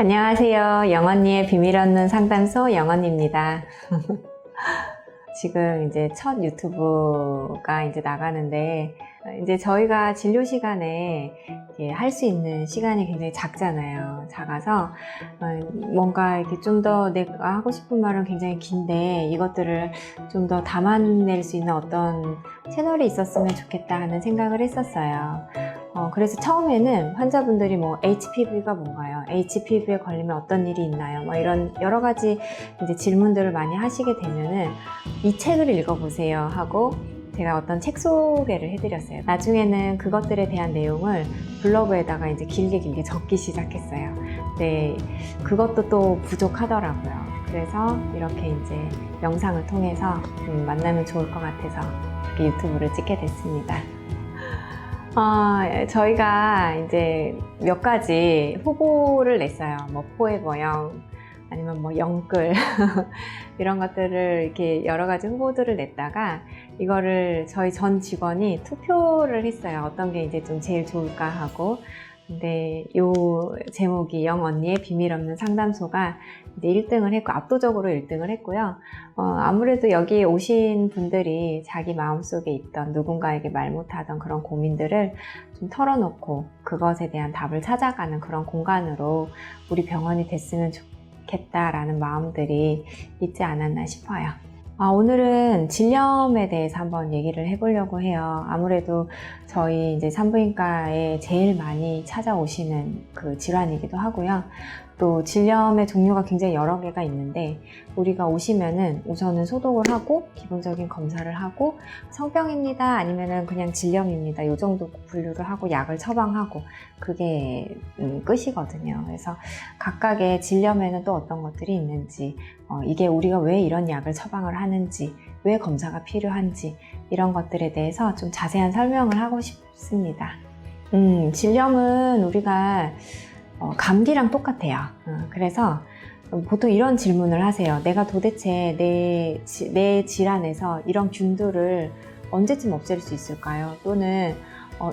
안녕하세요. 영언니의 비밀 얻는 상담소 영언니입니다. 지금 이제 첫 유튜브가 이제 나가는데, 이제 저희가 진료 시간에 할 수 있는 시간이 굉장히 작잖아요. 작아서 뭔가 이렇게 좀 더 내가 하고 싶은 말은 굉장히 긴데 이것들을 좀 더 담아낼 수 있는 어떤 채널이 있었으면 좋겠다 하는 생각을 했었어요. 그래서 처음에는 환자분들이 뭐 HPV가 뭔가요? HPV에 걸리면 어떤 일이 있나요? 뭐 이런 여러 가지 이제 질문들을 많이 하시게 되면은 이 책을 읽어보세요 하고 제가 어떤 책 소개를 해드렸어요. 나중에는 그것들에 대한 내용을 블로그에다가 이제 길게 적기 시작했어요. 네, 그것도 또 부족하더라고요. 그래서 이렇게 이제 영상을 통해서 만나면 좋을 것 같아서 이렇게 유튜브를 찍게 됐습니다. 저희가 이제 몇 가지 후보를 냈어요. 뭐 포에버영 아니면 뭐 영끌 이런 것들을 이렇게 여러 가지 후보들을 냈다가 이거를 저희 전 직원이 투표를 했어요. 어떤 게 이제 좀 제일 좋을까 하고. 근데 요 제목이 영언니의 비밀 없는 상담소가 이제 1등을 했고 압도적으로 1등을 했고요. 아무래도 여기 오신 분들이 자기 마음속에 있던 누군가에게 말 못하던 그런 고민들을 좀 털어놓고 그것에 대한 답을 찾아가는 그런 공간으로 우리 병원이 됐으면 좋겠다라는 마음들이 있지 않았나 싶어요. 오늘은 질염에 대해서 한번 얘기를 해보려고 해요. 아무래도 저희 이제 산부인과에 제일 많이 찾아오시는 그 질환이기도 하고요. 또 질염의 종류가 굉장히 여러 개가 있는데 우리가 오시면은 우선은 소독을 하고 기본적인 검사를 하고 성병입니다 아니면은 그냥 질염입니다 이 정도 분류를 하고 약을 처방하고 그게 끝이거든요. 그래서 각각의 질염에는 또 어떤 것들이 있는지 이게 우리가 왜 이런 약을 처방을 하는지 왜 검사가 필요한지 이런 것들에 대해서 좀 자세한 설명을 하고 싶습니다. 질염은 우리가 감기랑 똑같아요. 그래서 보통 이런 질문을 하세요. 내가 도대체 내 질환에서 이런 균들을 언제쯤 없앨 수 있을까요? 또는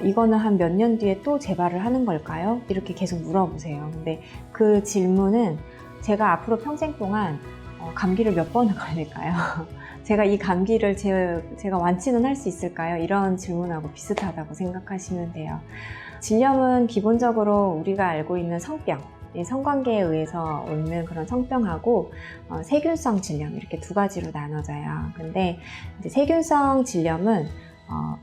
이거는 한 몇 년 뒤에 또 재발을 하는 걸까요? 이렇게 계속 물어보세요. 근데 그 질문은 제가 앞으로 평생 동안 감기를 몇 번을 걸릴까요? 제가 이 감기를 제가 완치는 할 수 있을까요? 이런 질문하고 비슷하다고 생각하시면 돼요. 질염은 기본적으로 우리가 알고 있는 성병, 성관계에 의해서 오는 그런 성병하고 세균성 질염 이렇게 두 가지로 나눠져요. 근데 이제 세균성 질염은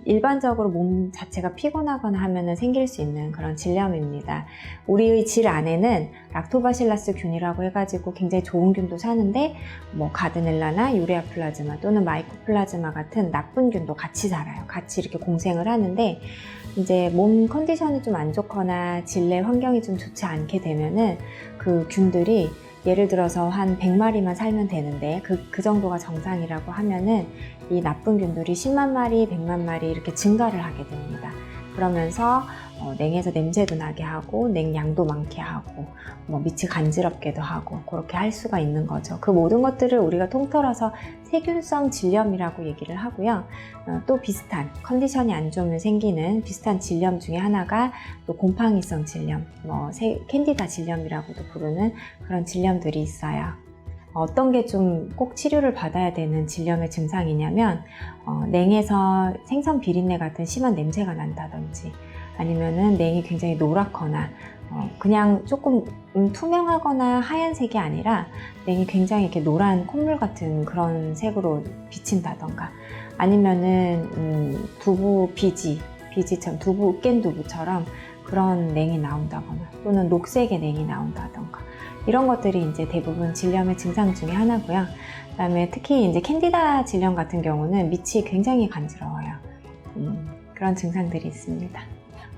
일반적으로 몸 자체가 피곤하거나 하면은 생길 수 있는 그런 질염입니다. 우리의 질 안에는 락토바실라스 균이라고 해가지고 굉장히 좋은 균도 사는데 뭐 가드넬라나 유레아 플라즈마 또는 마이코플라즈마 같은 나쁜 균도 같이 살아요. 같이 이렇게 공생을 하는데 이제 몸 컨디션이 좀 안 좋거나 질내 환경이 좀 좋지 않게 되면은 그 균들이 예를 들어서 한 100마리만 살면 되는데 그 정도가 정상이라고 하면은 이 나쁜 균들이 10만 마리, 100만 마리 이렇게 증가를 하게 됩니다. 그러면서 냉에서 냄새도 나게 하고 냉양도 많게 하고 뭐 밑이 간지럽게도 하고 그렇게 할 수가 있는 거죠. 그 모든 것들을 우리가 통틀어서 세균성 질염이라고 얘기를 하고요. 또 비슷한 컨디션이 안 좋으면 생기는 비슷한 질염 중에 하나가 또 곰팡이성 질염, 뭐 캔디다 질염이라고도 부르는 그런 질염들이 있어요. 어떤 게 좀 꼭 치료를 받아야 되는 질염의 증상이냐면 냉에서 생선 비린내 같은 심한 냄새가 난다든지 아니면은 냉이 굉장히 노랗거나 그냥 조금 투명하거나 하얀색이 아니라 냉이 굉장히 이렇게 노란 콧물 같은 그런 색으로 비친다던가 아니면은 두부 비지처럼 두부 깬 두부처럼 그런 냉이 나온다거나 또는 녹색의 냉이 나온다던가 이런 것들이 이제 대부분 질염의 증상 중에 하나고요. 그다음에 특히 이제 캔디다 질염 같은 경우는 밑이 굉장히 간지러워요. 그런 증상들이 있습니다.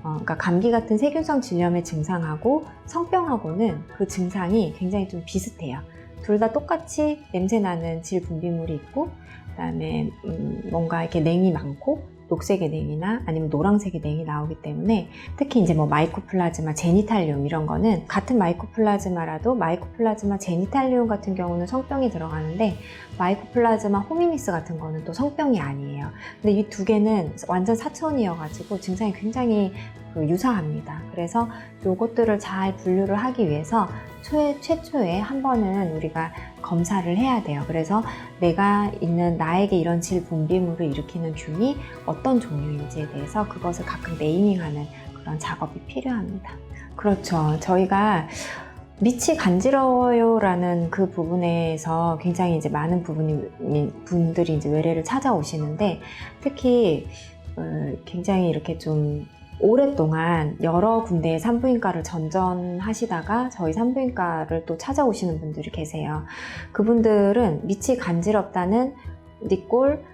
그러니까 감기 같은 세균성 질염의 증상하고 성병하고는 그 증상이 굉장히 좀 비슷해요. 둘 다 똑같이 냄새나는 질 분비물이 있고 그다음에 뭔가 이렇게 냉이 많고 녹색의 냉이나 아니면 노란색의 냉이 나오기 때문에 특히 이제 뭐 마이코플라즈마, 제니탈리움 이런 거는 같은 마이코플라즈마라도 마이코플라즈마 제니탈리움 같은 경우는 성병이 들어가는데 마이코플라즈마 호미니스 같은 거는 또 성병이 아니에요. 근데 이 두 개는 완전 사천이어가지고 증상이 굉장히 유사합니다. 그래서 요것들을 잘 분류를 하기 위해서 최초에 한 번은 우리가 검사를 해야 돼요. 그래서 내가 있는 나에게 이런 질 분비물을 일으키는 균이 어떤 종류인지에 대해서 그것을 각각 네이밍하는 그런 작업이 필요합니다. 그렇죠. 저희가 밑이 간지러워요 라는 그 부분에서 굉장히 이제 많은 분들이 이제 외래를 찾아오시는데, 특히 굉장히 이렇게 좀 오랫동안 여러 군데의 산부인과를 전전하시다가 저희 산부인과를 또 찾아오시는 분들이 계세요. 그분들은 밑이 간지럽다는 니꼴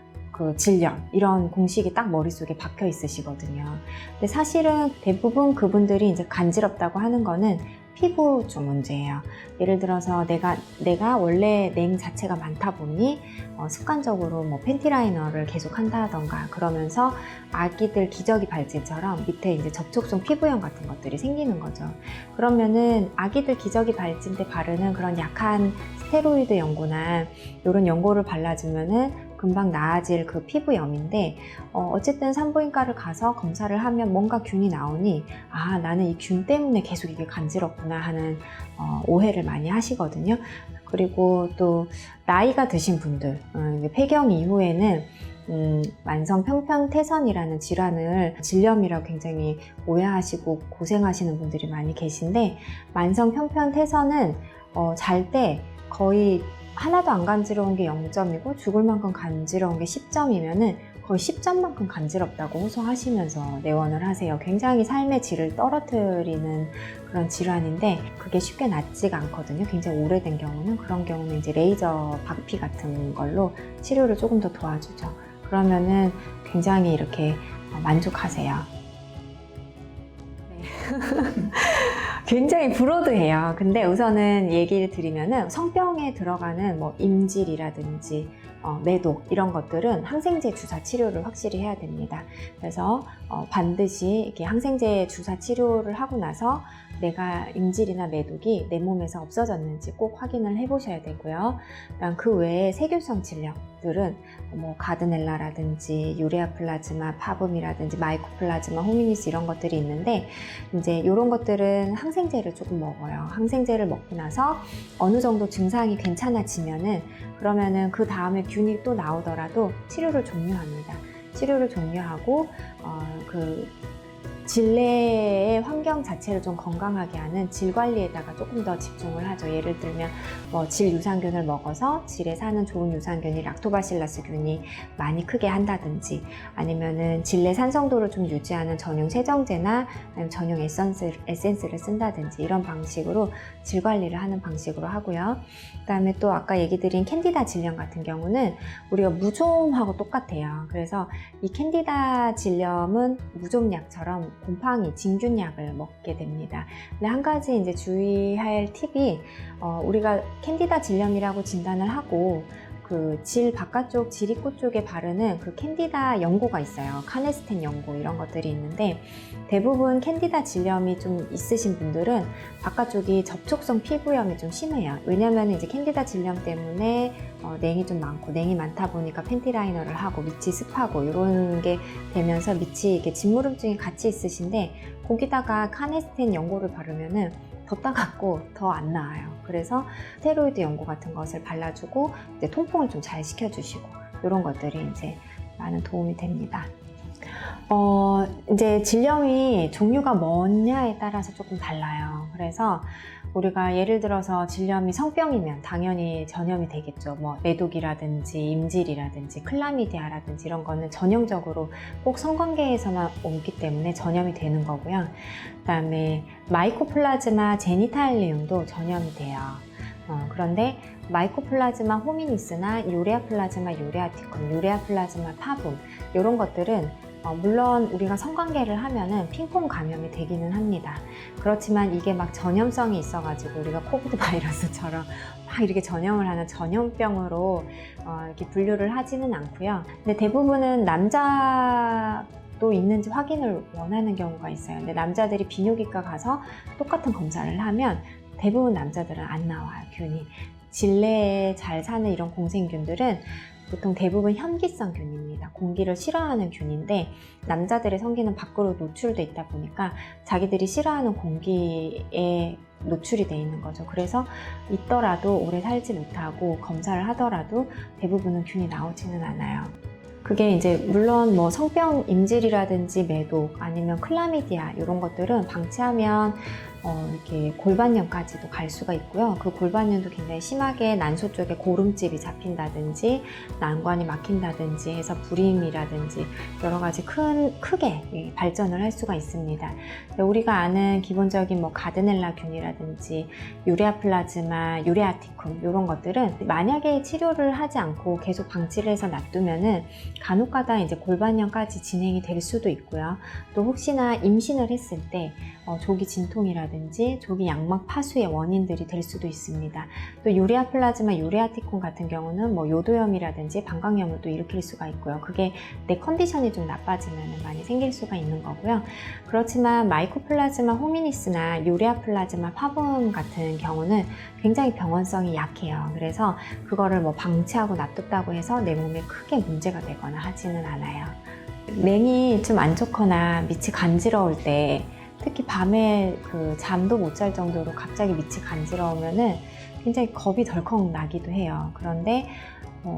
질염 이런 공식이 딱 머릿속에 박혀 있으시거든요. 근데 사실은 대부분 그분들이 이제 간지럽다고 하는 거는 피부 쪽 문제예요. 예를 들어서 내가 원래 냉 자체가 많다 보니 습관적으로 뭐 팬티 라이너를 계속 한다던가 그러면서 아기들 기저귀 발진처럼 밑에 이제 접촉성 피부염 같은 것들이 생기는 거죠. 그러면은 아기들 기저귀 발진 때 바르는 그런 약한 스테로이드 연고나 이런 연고를 발라주면은 금방 나아질 그 피부염인데, 어쨌든 산부인과를 가서 검사를 하면 뭔가 균이 나오니 아, 나는 이 균 때문에 계속 이게 간지럽구나 하는 오해를 많이 하시거든요. 그리고 또 나이가 드신 분들, 폐경 이후에는 만성 평평태선이라는 질환을 질염이라고 굉장히 오해하시고 고생하시는 분들이 많이 계신데, 만성 평평태선은 잘 때 거의 하나도 안 간지러운 게 0점이고 죽을 만큼 간지러운 게 10점이면은 거의 10점만큼 간지럽다고 호소하시면서 내원을 하세요. 굉장히 삶의 질을 떨어뜨리는 그런 질환인데 그게 쉽게 낫지가 않거든요. 굉장히 오래된 경우는, 그런 경우는 이제 레이저 박피 같은 걸로 치료를 조금 더 도와주죠. 그러면은 굉장히 이렇게 만족하세요. 네. 굉장히 브로드해요. 근데 우선은 얘기를 드리면은 성병에 들어가는 뭐 임질이라든지 매독 이런 것들은 항생제 주사 치료를 확실히 해야 됩니다. 그래서 반드시 이렇게 항생제 주사 치료를 하고 나서 내가 임질이나 매독이 내 몸에서 없어졌는지 꼭 확인을 해 보셔야 되고요. 그 외에 세균성 질염들은 뭐 가드넬라라든지 유레아 플라즈마, 파붐이라든지 마이코플라즈마, 호미니스 이런 것들이 있는데, 이제 이런 것들은 항생제를 조금 먹어요. 항생제를 먹고 나서 어느 정도 증상이 괜찮아지면은 그러면은 그 다음에 균이 또 나오더라도 치료를 종료합니다. 치료를 종료하고 질내의 환경 자체를 좀 건강하게 하는 질 관리에다가 조금 더 집중을 하죠. 예를 들면 뭐 질 유산균을 먹어서 질에 사는 좋은 유산균이 락토바실라스균이 많이 크게 한다든지, 아니면은 질내 산성도를 좀 유지하는 전용 세정제나 아니면 전용 에센스를 쓴다든지 이런 방식으로 질 관리를 하는 방식으로 하고요. 그 다음에 또 아까 얘기 드린 캔디다 질염 같은 경우는 우리가 무좀하고 똑같아요. 그래서 이 캔디다 질염은 무좀약처럼 곰팡이, 진균약을 먹게 됩니다. 근데 한 가지 이제 주의할 팁이, 우리가 캔디다 질염이라고 진단을 하고 그 질 바깥쪽 질 입구 쪽에 바르는 그 캔디다 연고가 있어요. 카네스텐 연고 이런 것들이 있는데, 대부분 캔디다 질염이 좀 있으신 분들은 바깥쪽이 접촉성 피부염이 좀 심해요. 왜냐면 이제 캔디다 질염 때문에 냉이 좀 많고, 냉이 많다 보니까 팬티 라이너를 하고 밑이 습하고 이런 게 되면서 밑이 이렇게 진무름증이 같이 있으신데, 거기다가 카네스텐 연고를 바르면은 더 따갑고 더 안 나아요. 그래서 스테로이드 연고 같은 것을 발라주고 이제 통풍을 좀 잘 시켜주시고 이런 것들이 이제 많은 도움이 됩니다. 이제 질염이 종류가 뭐냐에 따라서 조금 달라요. 그래서 우리가 예를 들어서 질염이 성병이면 당연히 전염이 되겠죠. 뭐 매독이라든지 임질이라든지 클라미디아라든지 이런 거는 전형적으로 꼭 성관계에서만 오기 때문에 전염이 되는 거고요. 그 다음에 마이코플라즈마 제니탈리움도 전염이 돼요. 그런데 마이코플라즈마 호미니스나 유레아 플라즈마 유레아티컴, 유레아 플라즈마 파붐 이런 것들은 물론 우리가 성관계를 하면은 핑퐁 감염이 되기는 합니다. 그렇지만 이게 막 전염성이 있어가지고 우리가 코비드 바이러스처럼 막 이렇게 전염을 하는 전염병으로 이렇게 분류를 하지는 않고요. 근데 대부분은 남자도 있는지 확인을 원하는 경우가 있어요. 근데 남자들이 비뇨기과 가서 똑같은 검사를 하면 대부분 남자들은 안 나와요, 균이. 질내에 잘 사는 이런 공생균들은 보통 대부분 현기성 균입니다. 공기를 싫어하는 균인데 남자들의 성기는 밖으로 노출돼 있다 보니까 자기들이 싫어하는 공기에 노출이 돼 있는 거죠. 그래서 있더라도 오래 살지 못하고 검사를 하더라도 대부분은 균이 나오지는 않아요. 그게 이제 물론 뭐 성병 임질이라든지 매독 아니면 클라미디아 이런 것들은 방치하면 이렇게 골반염까지도 갈 수가 있고요. 그 골반염도 굉장히 심하게 난소 쪽에 고름집이 잡힌다든지 난관이 막힌다든지 해서 불임이라든지 여러 가지 크게 발전을 할 수가 있습니다. 우리가 아는 기본적인 뭐 가드넬라균이라든지 유레아플라즈마, 유레아티쿰 이런 것들은 만약에 치료를 하지 않고 계속 방치를 해서 놔두면은 간혹가다 이제 골반염까지 진행이 될 수도 있고요. 또 혹시나 임신을 했을 때 조기 진통이라든지 조기 양막 파수의 원인들이 될 수도 있습니다. 또 유레아플라즈마, 유레아티콘 같은 경우는 뭐 요도염이라든지 방광염을 또 일으킬 수가 있고요. 그게 내 컨디션이 좀 나빠지면 많이 생길 수가 있는 거고요. 그렇지만 마이코플라즈마 호미니스나 유레아플라즈마 파붐 같은 경우는 굉장히 병원성이 약해요. 그래서 그거를 뭐 방치하고 놔뒀다고 해서 내 몸에 크게 문제가 되거나 하지는 않아요. 맹이 좀 안 좋거나 밑이 간지러울 때 특히 밤에 그 잠도 못 잘 정도로 갑자기 밑이 간지러우면은 굉장히 겁이 덜컥 나기도 해요. 그런데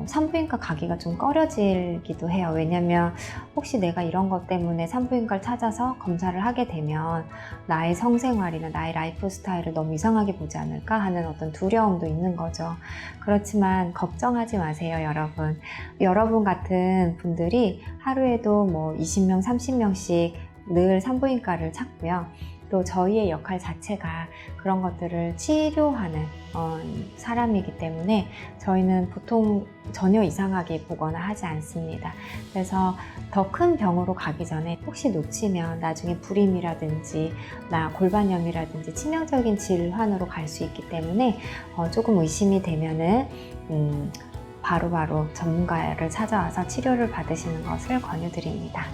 산부인과 가기가 좀 꺼려지기도 해요. 왜냐면 혹시 내가 이런 것 때문에 산부인과를 찾아서 검사를 하게 되면 나의 성생활이나 나의 라이프 스타일을 너무 이상하게 보지 않을까 하는 어떤 두려움도 있는 거죠. 그렇지만 걱정하지 마세요, 여러분. 여러분 같은 분들이 하루에도 뭐 20명, 30명씩 늘 산부인과를 찾고요. 또 저희의 역할 자체가 그런 것들을 치료하는 사람이기 때문에 저희는 보통 전혀 이상하게 보거나 하지 않습니다. 그래서 더 큰 병으로 가기 전에 혹시 놓치면 나중에 불임이라든지 골반염이라든지 치명적인 질환으로 갈 수 있기 때문에 조금 의심이 되면은 바로바로 전문가를 찾아와서 치료를 받으시는 것을 권유드립니다.